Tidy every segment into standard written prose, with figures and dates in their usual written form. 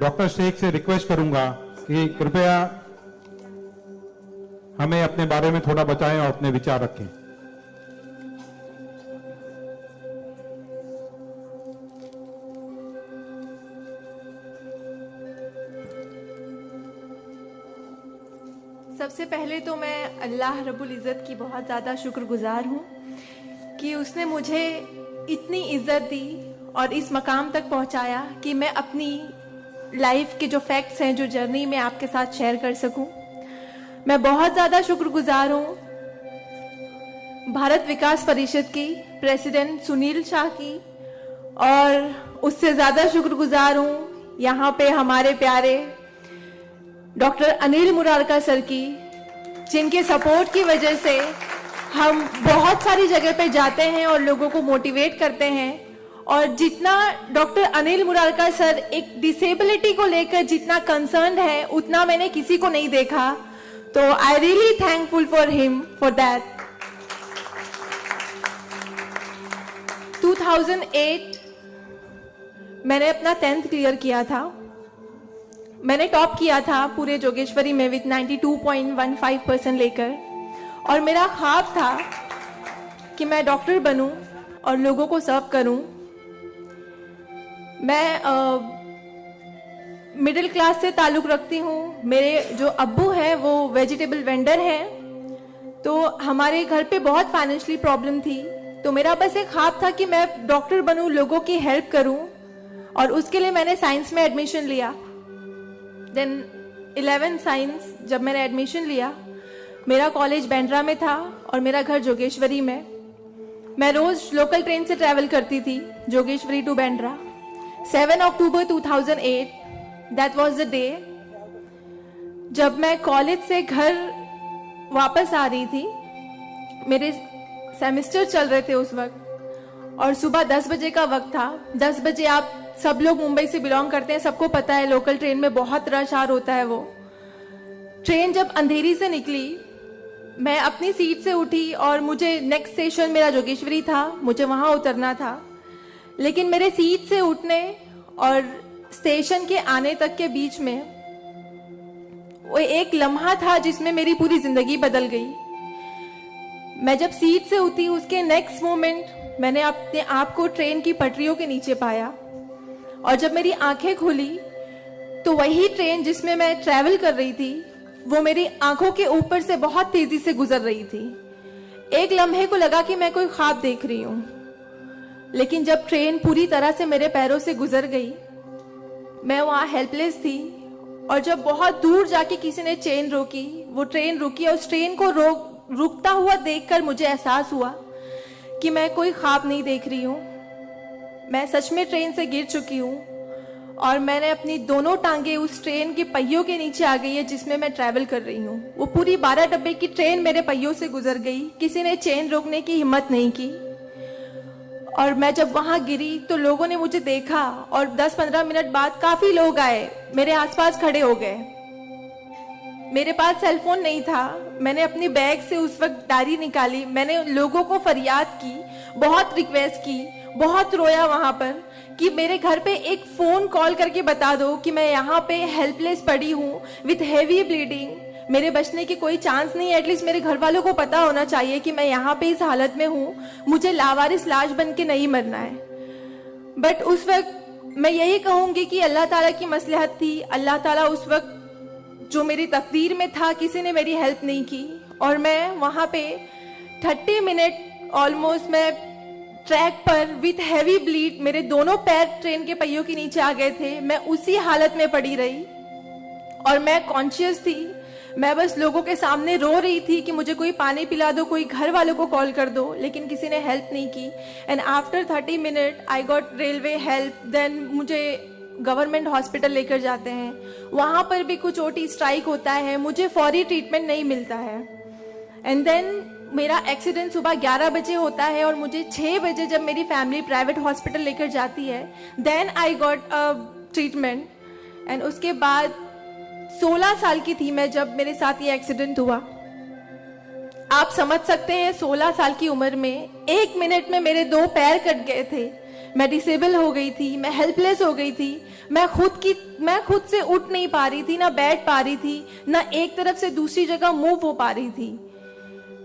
Doctor Sheikh से request करूंगा कि कृपया हमें अपने बारे में थोड़ा बताएं और अपने विचार रखें। सबसे पहले तो मैं अल्लाह रब्बुल इज़्ज़त की बहुत ज़्यादा शुक्रगुजार हूँ कि उसने मुझे इतनी इज़्ज़त दी और इस मकाम तक पहुँचाया कि मैं अपनी लाइफ के जो फैक्ट्स हैं, जो जर्नी में आपके साथ शेयर कर सकूं। मैं बहुत ज़्यादा शुक्रगुजार हूँ भारत विकास परिषद की प्रेसिडेंट सुनील शाह की, और उससे ज़्यादा शुक्रगुजार हूँ यहाँ पे हमारे प्यारे डॉक्टर अनिल मुरारका सर की, जिनके सपोर्ट की वजह से हम बहुत सारी जगह पे जाते हैं और लोगों को मोटिवेट करते हैं। और जितना डॉक्टर अनिल मुरारका सर एक डिसेबिलिटी को लेकर जितना कंसर्न है, उतना मैंने किसी को नहीं देखा। तो I really thankful for him for that. 2008 मैंने अपना 10th क्लियर किया था। मैंने टॉप किया था पूरे जोगेश्वरी में विद 92.15% लेकर, और मेरा ख्वाब था कि मैं डॉक्टर बनूं और लोगों को सर्व करूं। मैं मिडिल क्लास से ताल्लुक़ रखती हूँ। मेरे जो अब्बू हैं वो वेजिटेबल वेंडर हैं, तो हमारे घर पे बहुत फाइनेंशियली प्रॉब्लम थी। तो मेरा बस एक ख्वाब था कि मैं डॉक्टर बनूं, लोगों की हेल्प करूं, और उसके लिए मैंने साइंस में एडमिशन लिया। देन 11 साइंस जब मैंने एडमिशन लिया, मेरा कॉलेज बांद्रा में था और मेरा घर जोगेश्वरी में। मैं रोज लोकल ट्रेन से ट्रैवल करती थी Jogeshwari to Bandra. 7 October 2008 that was the day जब मैं कॉलेज से घर वापस आ रही थी। मेरे सेमेस्टर चल रहे थे उस वक्त, और सुबह 10 बजे का वक्त था। 10 बजे, आप सब लोग मुंबई से बिलोंग करते हैं, सबको पता है लोकल ट्रेन में बहुत रश आर होता है। वो ट्रेन जब अंधेरी से निकली, मैं अपनी सीट से उठी और मुझे नेक्स्ट स्टेशन मेरा जोगेश्वरी था, मुझे वहां उतरना था। लेकिन मेरे सीट से उठने और स्टेशन के आने तक के बीच में वो एक लम्हा था जिसमें मेरी पूरी जिंदगी बदल गई। मैं जब सीट से उठी, उसके नेक्स्ट मोमेंट मैंने अपने आप को ट्रेन की पटरियों के नीचे पाया, और जब मेरी आंखें खुली तो वही ट्रेन जिसमें मैं ट्रैवल कर रही थी वो मेरी आंखों के ऊपर से बहुत तेजी से गुजर रही थी। एक लम्हे को लगा कि मैं कोई ख्वाब देख रही हूं, लेकिन जब ट्रेन पूरी तरह से मेरे पैरों से गुजर गई, मैं वहां हेल्पलेस थी। और जब बहुत दूर जाके किसी ने चेन रोकी, वो ट्रेन रुकी, और उस ट्रेन को रुकता हुआ देखकर मुझे एहसास हुआ कि मैं कोई ख्वाब नहीं देख रही हूं, मैं सच में ट्रेन से गिर चुकी हूं, और मैंने अपनी दोनों टांगे उस ट्रेन के पहियों के नीचे आ गई है जिसमें मैं ट्रैवल कर रही हूँ। वो पूरी 12 डब्बे की ट्रेन मेरे पहियों से गुजर गई। किसी ने चेन रोकने की हिम्मत नहीं की। और मैं जब वहां गिरी तो लोगों ने मुझे देखा, और 10-15 मिनट बाद काफी लोग आए, मेरे आसपास खड़े हो गए। मेरे पास सेलफोन नहीं था। मैंने अपनी बैग से उस वक्त डायरी निकाली, मैंने लोगों को फरियाद की, बहुत रिक्वेस्ट की, बहुत रोया वहां पर कि मेरे घर पे एक फोन कॉल करके बता दो कि मैं यहाँ पे हेल्पलेस पड़ी हूँ विथ हेवी ब्लीडिंग, मेरे बचने की कोई चांस नहीं है। एटलीस्ट मेरे घर वालों को पता होना चाहिए कि मैं यहाँ पे इस हालत में हूँ, मुझे लावारिस लाश बन के नहीं मरना है। बट उस वक्त मैं यही कहूंगी कि अल्लाह ताला की मसलहत थी। अल्लाह ताला उस वक्त जो मेरी तकदीर में था, किसी ने मेरी हेल्प नहीं की, और मैं वहां पे 30 मिनट ऑलमोस्ट मैं ट्रैक पर विथ हैवी ब्लीड, मेरे दोनों पैर ट्रेन के पहियों के नीचे आ गए थे। मैं उसी हालत में पड़ी रही और मैं कॉन्शियस थी। मैं बस लोगों के सामने रो रही थी कि मुझे कोई पानी पिला दो, कोई घर वालों को कॉल कर दो, लेकिन किसी ने हेल्प नहीं की। And after 30 minute I got railway help. Then मुझे गवर्नमेंट हॉस्पिटल लेकर जाते हैं, वहां पर भी कुछ ओटी स्ट्राइक होता है, मुझे फौरी ट्रीटमेंट नहीं मिलता है। एंड देन मेरा एक्सीडेंट सुबह 11 बजे होता है, और मुझे 6 बजे जब मेरी फैमिली प्राइवेट हॉस्पिटल लेकर जाती है, then I got a treatment. And उसके बाद 16 साल की थी मैं जब मेरे साथ ये एक्सीडेंट हुआ। आप समझ सकते हैं 16 साल की उम्र में 1 मिनट में मेरे 2 पैर कट गए थे, मैं डिसेबल हो गई थी, मैं हेल्पलेस हो गई थी, मैं खुद से उठ नहीं पा रही थी, ना बैठ पा रही थी, ना एक तरफ से दूसरी जगह मूव हो पा रही थी।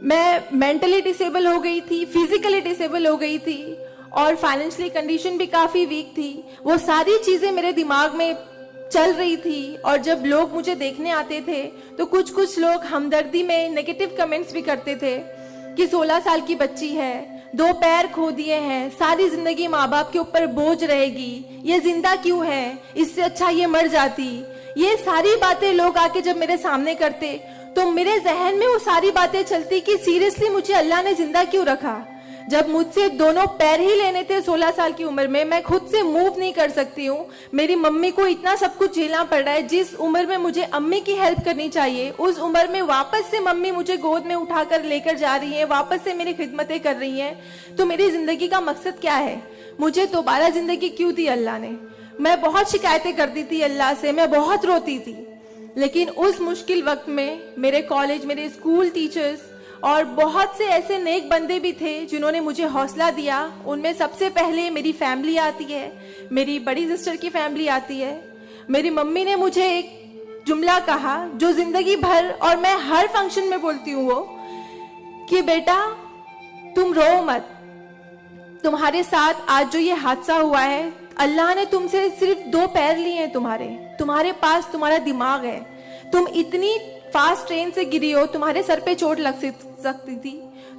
मैं मेंटली डिसेबल हो गई थी, फिजिकली डिसेबल हो गई थी और फाइनेंशियली कंडीशन भी काफी वीक थी। वो सारी चीजें मेरे दिमाग में चल रही थी और जब लोग मुझे देखने आते थे तो कुछ लोग हमदर्दी में नेगेटिव कमेंट्स भी करते थे कि 16 साल की बच्ची है, 2 पैर खो दिए हैं, सारी जिंदगी माँ बाप के ऊपर बोझ रहेगी, ये जिंदा क्यों है, इससे अच्छा ये मर जाती। ये सारी बातें लोग आके जब मेरे सामने करते तो मेरे जहन में वो सारी बातें चलती कि सीरियसली मुझे अल्लाह ने जिंदा क्यों रखा, जब मुझसे दोनों पैर ही लेने थे 16 साल की उम्र में, मैं खुद से मूव नहीं कर सकती हूँ। मेरी मम्मी को इतना सब कुछ झेलना पड़ रहा है। जिस उम्र में मुझे अम्मी की हेल्प करनी चाहिए उस उम्र में वापस से मम्मी मुझे गोद में उठाकर लेकर जा रही है, वापस से मेरी खिदमतें कर रही हैं। तो मेरी जिंदगी का मकसद क्या है? मुझे दोबारा जिंदगी क्यों दी अल्लाह ने? मैं बहुत शिकायतें करती थी अल्लाह से, मैं बहुत रोती थी, लेकिन उस मुश्किल वक्त में मेरे कॉलेज, मेरे स्कूल टीचर्स और बहुत से ऐसे नेक बंदे भी थे जिन्होंने मुझे हौसला दिया। उनमें सबसे पहले मेरी फैमिली आती है, मेरी बड़ी सिस्टर की फैमिली आती है। मेरी मम्मी ने मुझे एक जुमला कहा जो जिंदगी भर और मैं हर फंक्शन में बोलती हूँ, वो कि बेटा तुम रो मत, तुम्हारे साथ आज जो ये हादसा हुआ है, अल्लाह ने तुमसे सिर्फ 2 पैर लिए हैं, तुम्हारे पास तुम्हारा दिमाग है, तुम इतनी फास्ट ट्रेन से गिरी हो, तुम्हारे सर पे चोट लग सकती थी,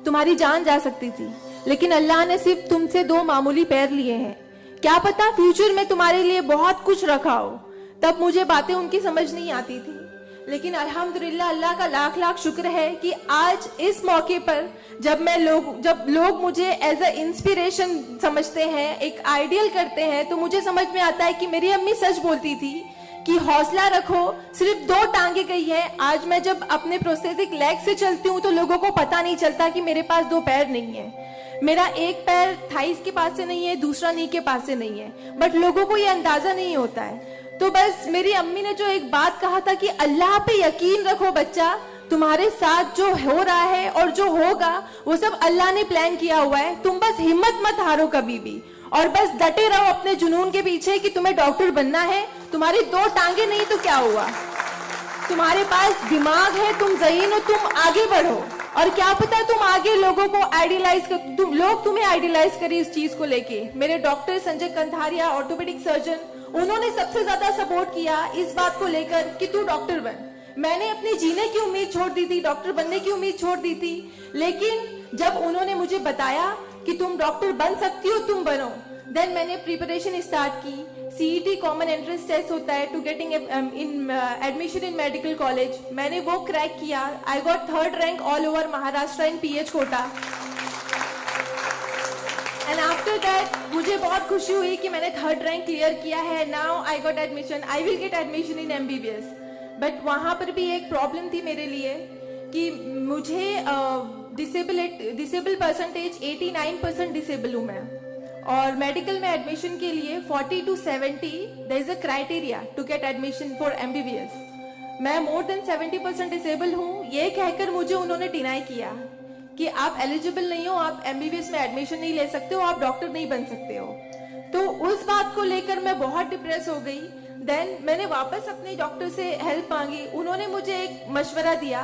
तुम्हारी जान जा सकती थी, लेकिन अल्लाह ने सिर्फ तुमसे 2 मामूली पैर लिए हैं। क्या पता फ्यूचर में तुम्हारे लिए बहुत कुछ रखा हो। तब मुझे बातें उनकी समझ नहीं आती थी, लेकिन अल्हम्दुलिल्लाह अल्लाह का लाख लाख शुक्र है कि आज इस मौके पर जब लोग मुझे एज अ इंस्पिरेशन समझते हैं, एक आइडियल करते हैं, तो मुझे समझ में आता है कि मेरी अम्मी सच बोलती थी कि हौसला रखो, सिर्फ 2 टांगे गई है। आज मैं जब अपने प्रोस्थेटिक लेग से चलती हूँ तो लोगों को पता नहीं चलता कि मेरे पास 2 पैर नहीं है, मेरा एक पैर थाइस के पास से नहीं है, दूसरा नी के पास से नहीं है, बट लोगों को ये अंदाजा नहीं होता है। तो बस मेरी अम्मी ने जो एक बात कहा था कि अल्लाह पे यकीन रखो बच्चा, तुम्हारे साथ जो हो रहा है और जो होगा वो सब अल्लाह ने प्लान किया हुआ है, तुम बस हिम्मत मत हारो कभी भी, और बस डटे रहो अपने जुनून के पीछे कि तुम्हें डॉक्टर बनना है। तुम्हारी 2 टांगे नहीं तो क्या हुआ, तुम्हारे पास दिमाग है, तुम ज़हीन हो, तुम आगे बढ़ो। और क्या पता तुम आगे लोगों को आइडियलाइज कर, लोग तुम्हें आइडियलाइज करें इस चीज को लेके। मेरे डॉक्टर संजय कंधारिया, ऑर्थोपेडिक सर्जन, उन्होंने सबसे ज्यादा सपोर्ट किया इस बात को लेकर कि तू डॉक्टर बन। मैंने अपनी जीने की उम्मीद छोड़ दी थी, डॉक्टर बनने की उम्मीद छोड़ दी थी, लेकिन जब उन्होंने मुझे बताया कि तुम डॉक्टर बन सकती हो, तुम बनो, देन मैंने प्रिपरेशन स्टार्ट की। सीईटी कॉमन एंट्रेंस टेस्ट होता है to getting admission in medical college, मैंने वो क्रैक किया। I got 3rd rank all over Maharashtra in PH quota. And after that मुझे बहुत खुशी हुई कि मैंने 3rd रैंक क्लियर किया है। Now I got admission, I will get admission in MBBS. But वहां पर भी एक प्रॉब्लम थी मेरे लिए कि मुझे डिसेबल परसेंटेज 89% डिसेबल हूं मैं, और मेडिकल में एडमिशन के लिए 40 to 70 there is a criteria to get admission for MBBS. मैं मोर देन 70% डिसेबल हूँ, ये कहकर मुझे उन्होंने डिनाई किया कि आप एलिजिबल नहीं हो, आप एमबीबीएस में एडमिशन नहीं ले सकते हो, आप डॉक्टर नहीं बन सकते हो। तो उस बात को लेकर मैं बहुत डिप्रेस हो गई। देन मैंने वापस अपने डॉक्टर से हेल्प मांगी। उन्होंने मुझे एक मशवरा दिया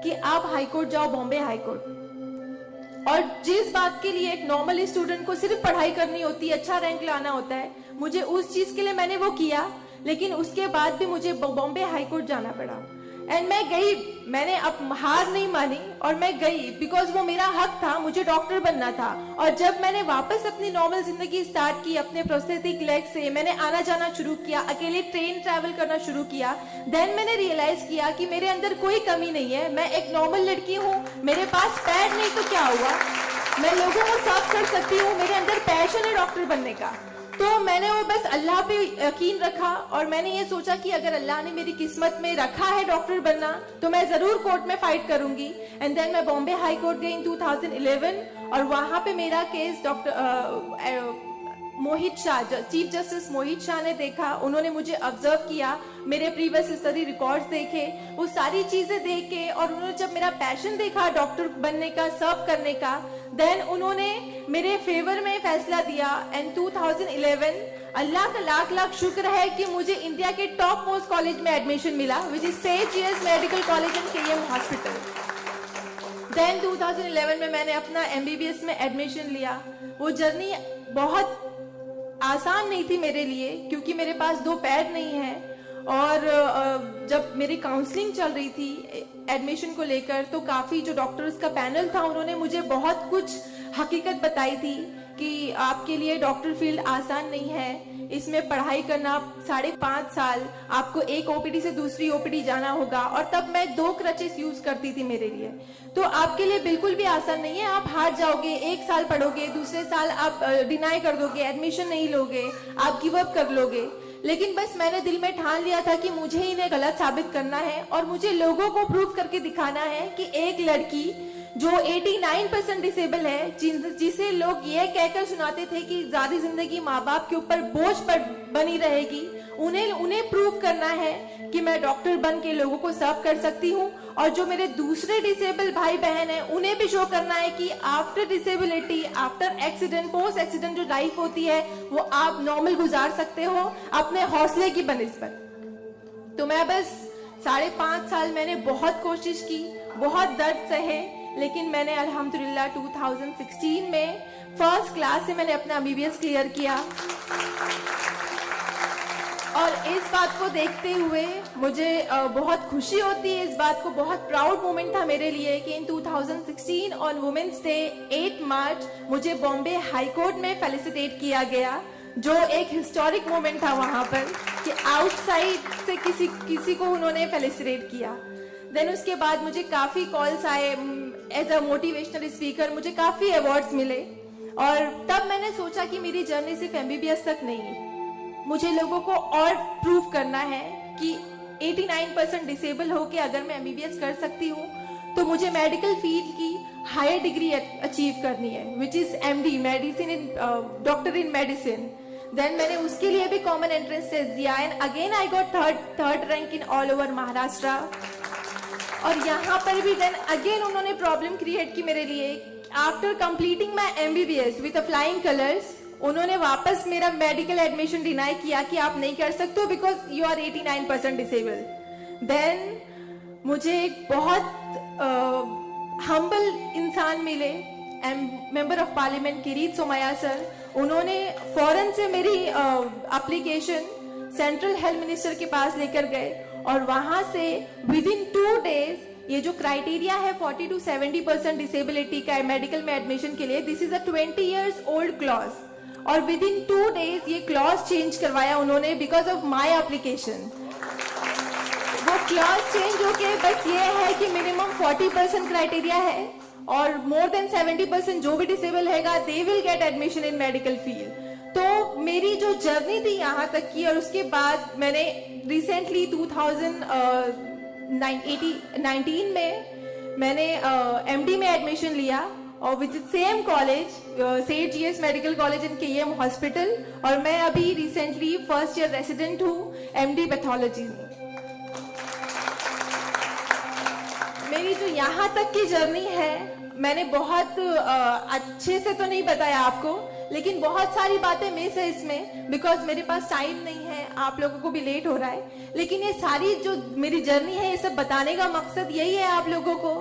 कि आप हाई कोर्ट जाओ, बॉम्बे हाई कोर्ट, और जिस बात के लिए एक नॉर्मल स्टूडेंट को सिर्फ पढ़ाई करनी होती है, अच्छा रैंक लाना होता है, मुझे उस चीज के लिए मैंने वो किया, लेकिन उसके बाद भी मुझे बॉम्बे हाई कोर्ट जाना पड़ा। एंड मैं गई, मैंने अब हार नहीं मानी और मैं गई, बिकॉज वो मेरा हक था, मुझे डॉक्टर बनना था। और जब मैंने वापस अपनी नॉर्मल जिंदगी स्टार्ट की अपने प्रोस्थेटिक लेग से, मैंने आना जाना शुरू किया, अकेले ट्रेन ट्रैवल करना शुरू किया, देन मैंने रियलाइज किया कि मेरे अंदर कोई कमी नहीं है, मैं एक नॉर्मल लड़की हूँ, मेरे पास पैर नहीं तो क्या हुआ, मैं लोगों को सर्व कर सकती हूँ, मेरे अंदर पैशन है डॉक्टर बनने का। तो मैंने वो बस अल्लाह पे यकीन रखा और मैंने ये सोचा कि अगर अल्लाह ने मेरी किस्मत में रखा है डॉक्टर बनना तो मैं जरूर कोर्ट में फाइट करूंगी। एंड देन मैं बॉम्बे हाई कोर्ट गई इन 2011 और वहां पे मेरा केस मोहित शाह, चीफ जस्टिस मोहित शाह ने देखा, उन्होंने मुझे ऑब्जर्व किया, मेरे प्रीवियस स्टडी रिकॉर्ड्स देखे, वो सारी चीजें देख के, और उन्होंने जब मेरा पैशन देखा डॉक्टर बनने का, सर्व करने का, देन उन्होंने मेरे फेवर में फैसला दिया। एंड 2011 अल्लाह का लाख लाख शुक्र है कि मुझे इंडिया के टॉप मोस्ट कॉलेज में एडमिशन मिला, which is Saint GS medical college and KM hospital. Then 2011 में मैंने अपना एमबीबीएस में एडमिशन लिया। वो जर्नी बहुत आसान नहीं थी मेरे लिए, क्योंकि मेरे पास 2 पैर नहीं है। और जब मेरी काउंसलिंग चल रही थी एडमिशन को लेकर, तो काफी जो डॉक्टर्स का पैनल था उन्होंने मुझे बहुत कुछ हकीकत बताई थी कि आपके लिए डॉक्टर फील्ड आसान नहीं है, इसमें पढ़ाई करना 5.5 साल, आपको एक ओपीडी से दूसरी ओपीडी जाना होगा। और तब मैं 2 क्रचेस यूज करती थी मेरे लिए, तो आपके लिए बिल्कुल भी आसान नहीं है। आप हार जाओगे, 1 साल पढ़ोगे, दूसरे साल आप डिनाई कर दोगे, एडमिशन नहीं लोगे, आप गिव अप कर लोगे। लेकिन बस मैंने दिल में ठान लिया था कि मुझे इन्हें गलत साबित करना है और मुझे लोगों को प्रूव करके दिखाना है कि एक लड़की जो 89% डिसेबल है, जिसे लोग ये कहकर सुनाते थे कि सारी जिंदगी माँ बाप के ऊपर बोझ पर बनी रहेगी, उन्हें प्रूव करना है कि मैं डॉक्टर बन के लोगों को सर्व कर सकती हूँ। और जो मेरे दूसरे डिसेबल भाई बहन हैं, उन्हें भी शो करना है कि after disability, after accident, post accident जो लाइफ होती है वो आप नॉर्मल गुजार सकते हो अपने हौसले की बनिस्बत। तो मैं बस 5.5 साल मैंने बहुत कोशिश की, बहुत दर्द सहे, लेकिन मैंने अल्हम्दुलिल्लाह 2016 में फर्स्ट क्लास से मैंने अपना एमबीबीएस क्लियर किया। और इस बात को देखते हुए मुझे बहुत खुशी होती है, इस बात को बहुत प्राउड मोमेंट था मेरे लिए कि इन 2016 ऑन वुमेन्स डे 8 मार्च मुझे बॉम्बे हाई कोर्ट में फेलिसिटेट किया गया, जो एक हिस्टोरिक मोमेंट था वहां पर कि आउटसाइड से किसी को उन्होंने फेलिसिटेट किया। देन उसके बाद मुझे काफी कॉल्स आए एज अ मोटिवेशनल स्पीकर, मुझे काफी अवार्ड्स मिले। और तब मैंने सोचा कि मेरी जर्नी सिर्फ एमबीबीएस तक नहीं, मुझे लोगों को और प्रूव करना है कि 89% डिसेबल होके अगर मैं एमबीबीएस कर सकती हूँ तो मुझे मेडिकल फील्ड की हायर डिग्री अचीव करनी है, which is MD, medicine in doctor in medicine. Then मैंने उसके लिए भी कॉमन एंट्रेंस टेस्ट दिया and again I got third rank in all over Maharashtra. और यहाँ पर भी देन अगेन उन्होंने प्रॉब्लम क्रिएट की मेरे लिए। After completing my MBBS with flying colours, उन्होंने वापस मेरा मेडिकल एडमिशन डिनाई किया कि आप नहीं कर सकते हो because you are 89% disable. Then मुझे एक बहुत हम्बल इंसान मिले, member of parliament Kirit Somaiya sir. उन्होंने फौरन से मेरी एप्लीकेशन सेंट्रल हेल्थ मिनिस्टर के पास लेकर गए और वहां से विद इन 2 डेज ये जो क्राइटेरिया है 40 to 70% डिसेबिलिटी का मेडिकल में एडमिशन के लिए, this is a 20 years old clause, और विद इन 2 डेज ये क्लॉज चेंज करवाया उन्होंने बिकॉज ऑफ माई एप्लीकेशन। वो क्लॉज चेंज होके बस ये है कि मिनिमम 40% क्राइटेरिया है और मोर देन 70% जो भी डिसेबल हैगा they will get admission in medical field. तो मेरी जो जर्नी थी यहाँ तक की, और उसके बाद मैंने रिसेंटली 2019 में मैंने एमडी में एडमिशन लिया और with same college Saint GS medical college and KM hospital, और मैं अभी रिसेंटली फर्स्ट ईयर रेसिडेंट हूँ एमडी पैथोलॉजी में। मेरी जो यहाँ तक की जर्नी है मैंने बहुत अच्छे से तो नहीं बताया आपको, लेकिन बहुत सारी बातें मिस है इसमें बिकॉज मेरे पास टाइम नहीं है, आप लोगों को भी लेट हो रहा है। लेकिन ये सारी जो मेरी जर्नी है ये सब बताने का मकसद यही है आप लोगों को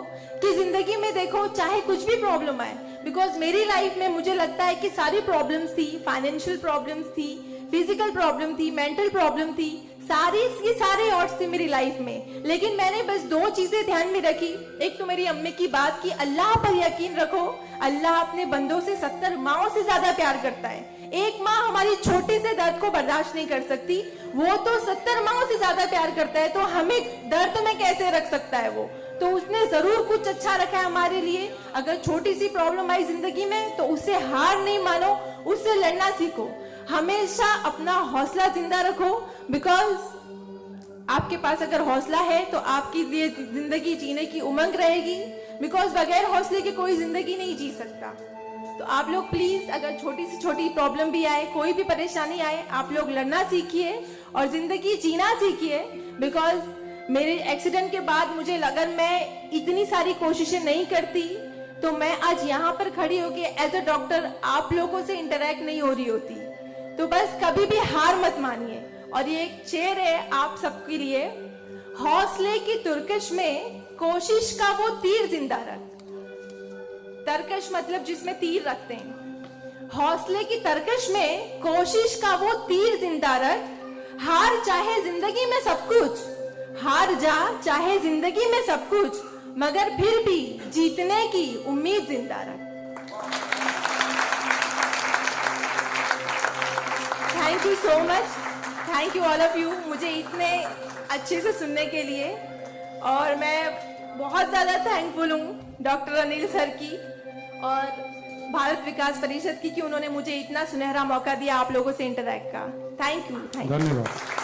कि जिंदगी में देखो चाहे कुछ भी प्रॉब्लम आए, बिकॉज मेरी लाइफ में मुझे लगता है कि सारी प्रॉब्लम्स थी, फाइनेंशियल प्रॉब्लम्स थी, फिजिकल प्रॉब्लम थी, मेंटल प्रॉब्लम थी, सारे ऑड्स थे मेरी लाइफ में। लेकिन मैंने बस 2 चीजें ध्यान में रखी। एक तो मेरी अम्मी की बात कि अल्लाह पर यकीन रखो, अल्लाह अपने बंदों से 70 माओं से ज्यादा प्यार करता है। एक माँ हमारी छोटे से दर्द को बर्दाश्त नहीं कर सकती, वो तो 70 माओं से ज्यादा प्यार करता है, तो हमें दर्द में कैसे रख सकता है वो? तो उसने जरूर कुछ अच्छा रखा है हमारे लिए। अगर छोटी सी प्रॉब्लम आई जिंदगी में तो उससे हार नहीं मानो, उससे लड़ना सीखो, हमेशा अपना हौसला जिंदा रखो, बिकॉज आपके पास अगर हौसला है तो आपकी लिए जिंदगी जीने की उमंग रहेगी, बिकॉज बगैर हौसले के कोई जिंदगी नहीं जी सकता। तो आप लोग प्लीज, अगर छोटी से छोटी प्रॉब्लम भी आए, कोई भी परेशानी आए, आप लोग लड़ना सीखिए और जिंदगी जीना सीखिए। बिकॉज मेरे एक्सीडेंट के बाद मुझे लगा मैं इतनी सारी कोशिशें नहीं करती तो मैं आज यहाँ पर खड़ी होके एज अ डॉक्टर आप लोगों से इंटरेक्ट नहीं हो रही होती। तो बस कभी भी हार मत मानिए। और ये एक शेर है आप सबके लिए, हौसले की तुर्कश में कोशिश का वो तीर जिंदा रख। तरकश मतलब जिसमें तीर रखते हैं। हौसले की तरकश में कोशिश का वो तीर जिंदा रख। हार चाहे जिंदगी में सब कुछ, हार जा चाहे जिंदगी में सब कुछ, मगर फिर भी जीतने की उम्मीद जिंदा रख। Thank you so much, thank you all of you, मुझे इतने अच्छे से सुनने के लिए। और मैं बहुत ज्यादा थैंकफुल हूँ डॉक्टर अनिल सर की और भारत विकास परिषद की कि उन्होंने मुझे इतना सुनहरा मौका दिया आप लोगों से इंटरैक्ट का। Thank you. धन्यवाद।